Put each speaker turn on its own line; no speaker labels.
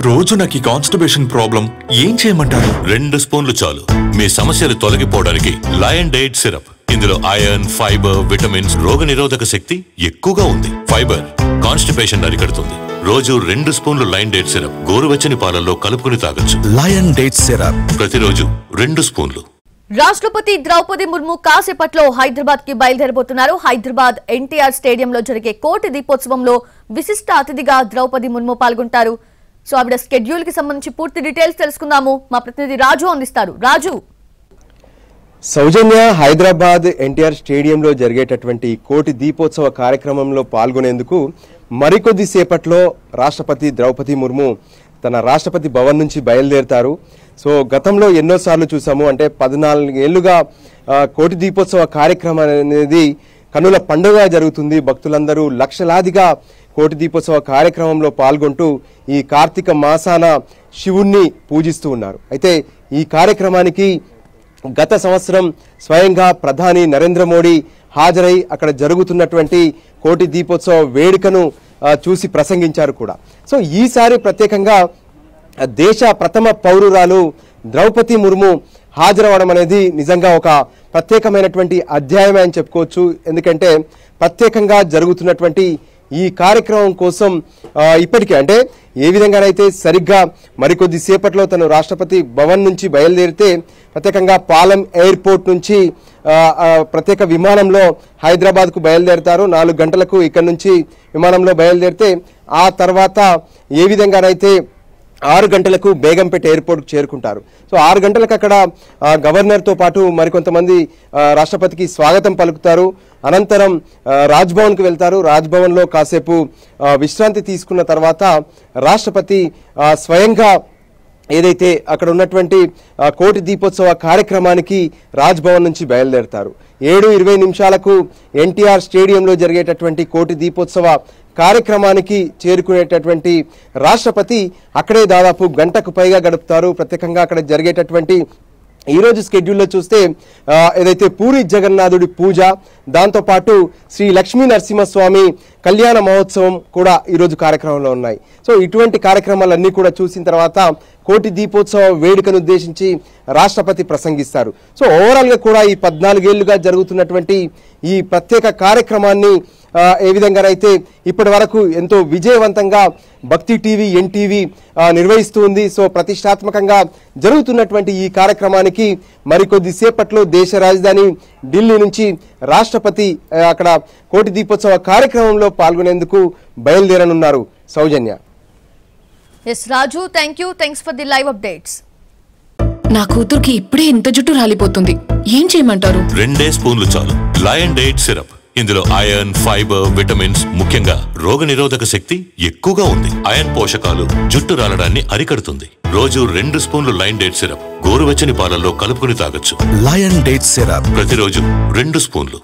రోజు నాకు ఈ కాన్స్టిపేషన్ ప్రాబ్లం ఏం చేయమంటారు?
2 స్పూన్లు చాలు మీ సమస్యలు తొలగిపోవడానికి. Lion date syrup. ఇందులో ఐరన్, ఫైబర్, విటమిన్స్, రోగనిరోధక శక్తి ఎక్కువగా ఉంది. ఫైబర్ కాన్స్టిపేషన్ అరికడుతుంది. రోజు 2 స్పూన్లు లయన్ డేట్ సిరప్ గోరువెచ్చని పాలల్లో కలుపుకుని తాగొచ్చు.
లయన్ డేట్ సిరప్
ప్రతిరోజు 2 స్పూన్లు.
రాష్ట్రపతి ద్రౌపది ముర్ము కాసేపట్లో హైదరాబాద్ కి బయలుదేరబోతున్నారు. హైదరాబాద్ ఎన్టీఆర్ స్టేడియంలో జరిగే కోటి దీపోత్సవంలో విశిష్ట అతిథిగా ద్రౌపది ముర్ము పాల్గొంటారు. సో ఆవిడ స్కెడ్యూల్ కి సంబంధించి పూర్తి డీటెయిల్స్ తెలుసుకుందాము. మా ప్రతినిధి రాజు అందిస్తారు. రాజు,
సౌజన్య, హైదరాబాద్ ఎన్టీఆర్ స్టేడియంలో జరిగేటటువంటి కోటి దీపోత్సవ కార్యక్రమంలో పాల్గొనేందుకు మరికొద్ది సేపట్లో రాష్ట్రపతి ద్రౌపది ముర్ము తన రాష్ట్రపతి భవన్ నుంచి బయలుదేరుతారు. సో గతంలో ఎన్నోసార్లు చూసాము, అంటే 14 ఏళ్లుగా కోటి దీపోత్సవ కార్యక్రమం అనేది కనుల పండుగ జరుగుతుంది. భక్తులందరూ లక్షలాదిగా కోటి దీపోత్సవ కార్యక్రమంలో పాల్గొంటూ ఈ కార్తీక మాసాన శివుణ్ణి పూజిస్తూ ఉన్నారు. అయితే ఈ కార్యక్రమానికి గత సంవత్సరం స్వయంగా ప్రధాని నరేంద్ర మోడీ హాజరై అక్కడ జరుగుతున్నటువంటి కోటి దీపోత్సవ వేడుకను చూసి ప్రసంగించారు కూడా. సో ఈసారి ప్రత్యేకంగా దేశ ప్రథమ పౌరురాలు ద్రౌపది ముర్ము హాజరవడం అనేది నిజంగా ఒక ప్రత్యేకమైనటువంటి అధ్యాయమే అని చెప్పుకోవచ్చు. ఎందుకంటే ప్రత్యేకంగా జరుగుతున్నటువంటి ఈ కార్యక్రమం కోసం ఇప్పటికే, అంటే ఏ విధంగానైతే సరిగ్గా మరికొద్ది సేపట్లో తను రాష్ట్రపతి భవన్ నుంచి బయలుదేరితే ప్రత్యేకంగా పాలెం ఎయిర్పోర్ట్ నుంచి ప్రత్యేక విమానంలో హైదరాబాద్కు బయలుదేరుతారు. 4 గంటలకు ఇక్కడ నుంచి విమానంలో బయలుదేరితే ఆ తర్వాత ఏ విధంగానైతే 6 గంటలకు బేగంపేట ఎయిర్పోర్ట్కు చేరుకుంటారు. సో 6 గంటలకు అక్కడ గవర్నర్తో పాటు మరికొంతమంది రాష్ట్రపతికి స్వాగతం పలుకుతారు. అనంతరం రాజ్భవన్కు వెళ్తారు. రాజ్భవన్లో కాసేపు విశ్రాంతి తీసుకున్న తర్వాత రాష్ట్రపతి స్వయంగా ఏదైతే అక్కడ ఉన్నటువంటి కోటి దీపోత్సవ కార్యక్రమానికి రాజ్భవన్ నుంచి బయలుదేరుతారు. 7:20 ఎన్టీఆర్ స్టేడియంలో జరిగేటటువంటి కోటి దీపోత్సవ కార్యక్రమానికి చేరుకునేటటువంటి రాష్ట్రపతి అక్కడే దాదాపు గంటకు పైగా గడుపుతారు. ప్రత్యేకంగా అక్కడ జరిగేటటువంటి ఈరోజు స్కెడ్యూల్లో చూస్తే ఏదైతే పూరి జగన్నాథుడి పూజ, దాంతోపాటు శ్రీ లక్ష్మీ నరసింహస్వామి కళ్యాణ మహోత్సవం కూడా ఈరోజు కార్యక్రమంలో ఉన్నాయి. సో ఇటువంటి కార్యక్రమాలన్నీ కూడా చూసిన తర్వాత కోటి దీపోత్సవ వేడుకను ఉద్దేశించి రాష్ట్రపతి ప్రసంగిస్తారు. సో ఓవరాల్గా కూడా ఈ 14 ఏళ్లుగా జరుగుతున్నటువంటి ఈ ప్రత్యేక కార్యక్రమాన్ని ఏ విధంగానైతే ఇప్పటి వరకు ఎంతో విజయవంతంగా భక్తి టీవీ, ఎన్టీవీ నిర్వహిస్తూ ఉంది. సో ప్రతిష్టాత్మకంగా జరుగుతున్నటువంటి ఈ కార్యక్రమానికి మరికొద్ది సేపట్లో దేశ రాజధాని ఢిల్లీ నుంచి రాష్ట్రపతి అక్కడ కోటి దీపోత్సవ కార్యక్రమంలో పాల్గొనేందుకు బయలుదేరనున్నారు. సౌజన్య.
S Raju, thanks for the live updates.
నా కూతురికి ఇప్పుడే ఇంత జుట్టు రాలిపోతుంది, ఏం చేయమంటారు?
2 స్పూన్లు చాలు. Lion date syrup. ఇందులో ఐరన్, ఫైబర్, విటమిన్స్, ముఖ్యంగా రోగనిరోధక శక్తి ఎక్కువగా ఉంది. ఐరన్ పోషకాలు జుట్టు రాలడాన్ని అరికడుతుంది. రోజు 2 స్పూన్లు లయన్ డేట్ సిరప్ గోరువెచ్చని పాలల్లో కలుపుకుని తాగొచ్చు.
లయన్ డేట్ సిరప్
ప్రతిరోజు 2 స్పూన్లు.